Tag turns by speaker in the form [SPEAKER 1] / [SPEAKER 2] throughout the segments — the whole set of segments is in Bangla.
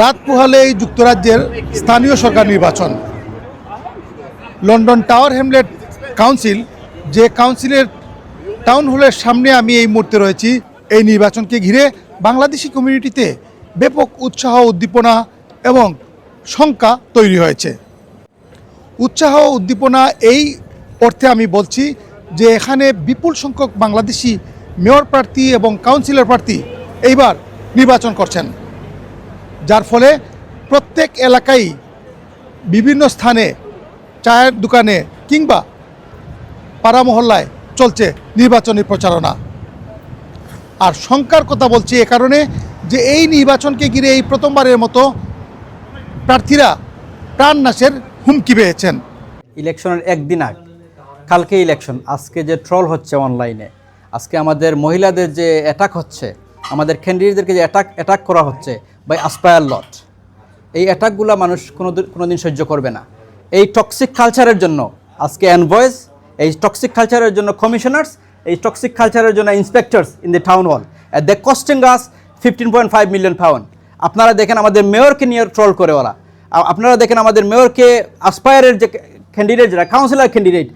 [SPEAKER 1] রাত পোহালেই যুক্তরাজ্যের স্থানীয় সরকার নির্বাচন। লন্ডন টাওয়ার হ্যামলেট কাউন্সিল, যে কাউন্সিলের টাউন হলের সামনে আমি এই মুহূর্তে রয়েছি, এই নির্বাচনকে ঘিরে বাংলাদেশি কমিউনিটিতে ব্যাপক উৎসাহ, উদ্দীপনা এবং শঙ্কা তৈরি হয়েছে। উৎসাহ উদ্দীপনা এই অর্থে আমি বলছি যে এখানে বিপুল সংখ্যক বাংলাদেশি মেয়র প্রার্থী এবং কাউন্সিলর প্রার্থী এইবার নির্বাচন করছেন, যার ফলে প্রত্যেক এলাকায় বিভিন্ন স্থানে চায়ের দোকানে কিংবা পাড়া মহল্লায় চলছে নির্বাচনী প্রচারণা। আর শঙ্কার কথা বলছি এ কারণে যে এই নির্বাচনকে ঘিরে এই প্রথমবারের মতো প্রার্থীরা প্রাণনাশের হুমকি পেয়েছেন।
[SPEAKER 2] ইলেকশনের একদিন আগে, কালকে ইলেকশন, আজকে যে ট্রল হচ্ছে অনলাইনে, আজকে আমাদের মহিলাদের যে অ্যাটাক হচ্ছে, আমাদের ক্যান্ডিডেটদেরকে যে অ্যাটাক করা হচ্ছে বাই আসপায়ার লট, এই অ্যাটাকগুলো মানুষ কোনোদিন সহ্য করবে না। এই টক্সিক কালচারের জন্য আজকে এনভয়েস, এই টক্সিক কালচারের জন্য কমিশনার্স, এই টক্সিক কালচারের জন্য inspectors in the town hall, the costing us 15.5 million pound. আপনারা দেখেন আমাদের মেয়রকে নিয়ে ট্রল করে ওরা, আপনারা দেখেন আমাদের মেয়রকে আসপায়ারের যে ক্যান্ডিডেট, যারা কাউন্সিলর ক্যান্ডিডেট,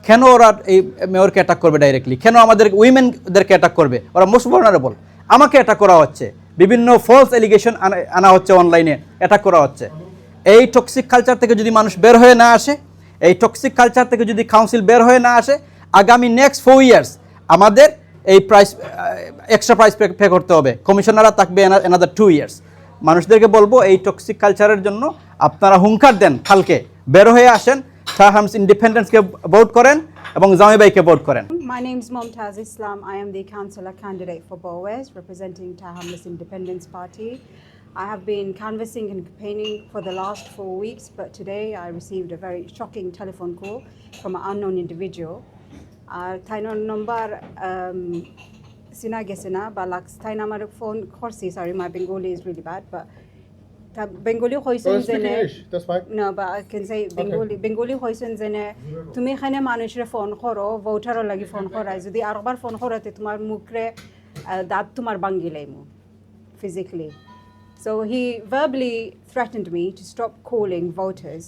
[SPEAKER 2] কেন ওরা এই মেয়রকে অ্যাটাক করবে ডাইরেক্টলি? কেন আমাদের উইমেনদেরকে অ্যাটাক করবে? ওরা মোস্ট ভালনারেবল। আমাকে অ্যাটাক করা হচ্ছে, বিভিন্ন ফলস এলিগেশন আনা হচ্ছে, অনলাইনে অ্যাটাক করা হচ্ছে। এই টক্সিক কালচার থেকে যদি মানুষ বের হয়ে না আসে, এই টক্সিক কালচার থেকে যদি কাউন্সিল বের হয়ে না আসে, আগামী নেক্সট 4 ইয়ার্স আমাদের এই প্রাইস, এক্সট্রা প্রাইস পে করতে হবে। কমিশনাররা থাকবে অ্যানাদার 2 ইয়ার্স। মানুষদেরকে বলবো এই টক্সিক কালচারের জন্য আপনারা হুঙ্কার দেন, কালকে বের হয়ে আসেন, শাহ হামস ইন্ডিপেন্ডেন্সকে ভোট করেন এবং জামি ভাইকে ভোট করেন।
[SPEAKER 3] My name is Momtaz Islam. I am the councillor candidate for Bowes, representing Tahamlis Independence Party. I have been canvassing and campaigning for the last 4 weeks, but today I received a very shocking telephone call from an unknown individual. Taino number Sina Balak Tainamar phone Corsi, sorry, my Bengali is really bad, but Bengali hoisun zene.
[SPEAKER 4] That's fine.
[SPEAKER 3] No, but I can say Bengali. Bengali hoisun zene. Tumi khane manusher phone koro, voter lagi phone kora. Jodi arbar phone kora te tumar mukre dat tumar bangilemu physically. So he verbally threatened me to stop calling voters.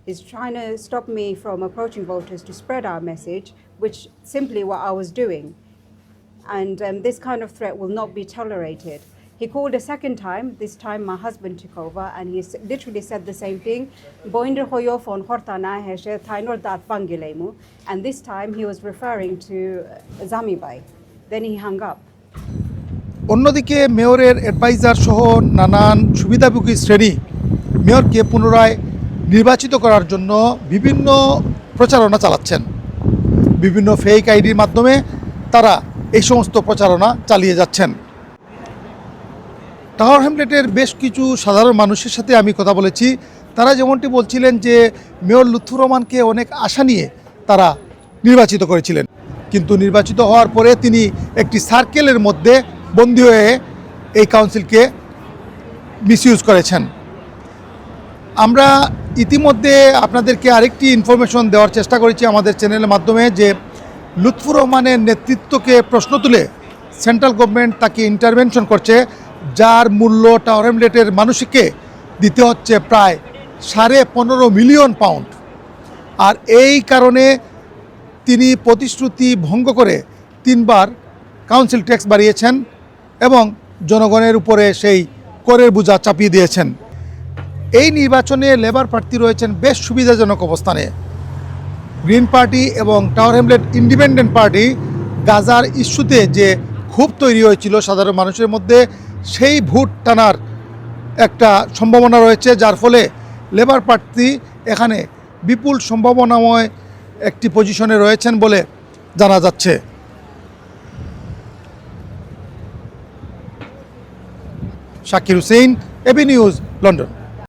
[SPEAKER 3] He's trying to stop me from approaching voters to spread our message, which simply what I was doing. And this kind of threat will not be tolerated. He called a second time. This time my husband took over and he literally said the same thing. Boinder hoyo phone hortana heshe thainor dat bangilemu. And this time he was referring to Zami Bhai. Then he hung up.
[SPEAKER 1] অন্যদিকে মেয়রের অ্যাডভাইজার সহ নানান সুবিধাভোগী শ্রেণী মেয়রকে পুনরায় নির্বাচিত করার জন্য বিভিন্ন প্রচারণা চালাচ্ছেন। বিভিন্ন ফেক আইডির মাধ্যমে তারা এই সমস্ত প্রচারণা চালিয়ে যাচ্ছেন। টাওয়ার হ্যামলেটের বেশ কিছু সাধারণ মানুষের সাথে আমি কথা বলেছি। তারা যেমনটি বলছিলেন যে মেয়র লুৎফুর রহমানকে অনেক আশা নিয়ে তারা নির্বাচিত করেছিলেন, কিন্তু নির্বাচিত হওয়ার পরে তিনি একটি সার্কেলের মধ্যে বন্দী হয়ে এই কাউন্সিলকে মিসইউজ করেছেন। আমরা ইতিমধ্যে আপনাদেরকে আরেকটি ইনফরমেশন দেওয়ার চেষ্টা করেছি আমাদের চ্যানেলের মাধ্যমে যে লুৎফুর রহমানের নেতৃত্বকে প্রশ্ন তুলে সেন্ট্রাল গভর্নমেন্ট তাকে ইন্টারভেনশন করছে, যার মূল্য টাওয়ার হ্যামলেটের মানুষকে দিতে হচ্ছে প্রায় 15.5 মিলিয়ন পাউন্ড। আর এই কারণে তিনি প্রতিশ্রুতি ভঙ্গ করে 3বার কাউন্সিল ট্যাক্স বাড়িয়েছেন এবং জনগণের উপরে সেই করের বোঝা চাপিয়ে দিয়েছেন। এই নির্বাচনে লেবার প্রার্থী রয়েছেন বেশ সুবিধাজনক অবস্থানে। গ্রিন পার্টি এবং টাওয়ার হ্যামলেট ইন্ডিপেন্ডেন্ট পার্টি গাজার ইস্যুতে যে ক্ষোভ তৈরি হয়েছিল সাধারণ মানুষের মধ্যে, সেই ভোট টানার একটা সম্ভাবনা রয়েছে, যার ফলে লেবার প্রার্থী এখানে বিপুল সম্ভাবনাময় একটি পজিশনে রয়েছেন বলে জানা যাচ্ছে। Shakir Hussain, AB news, London.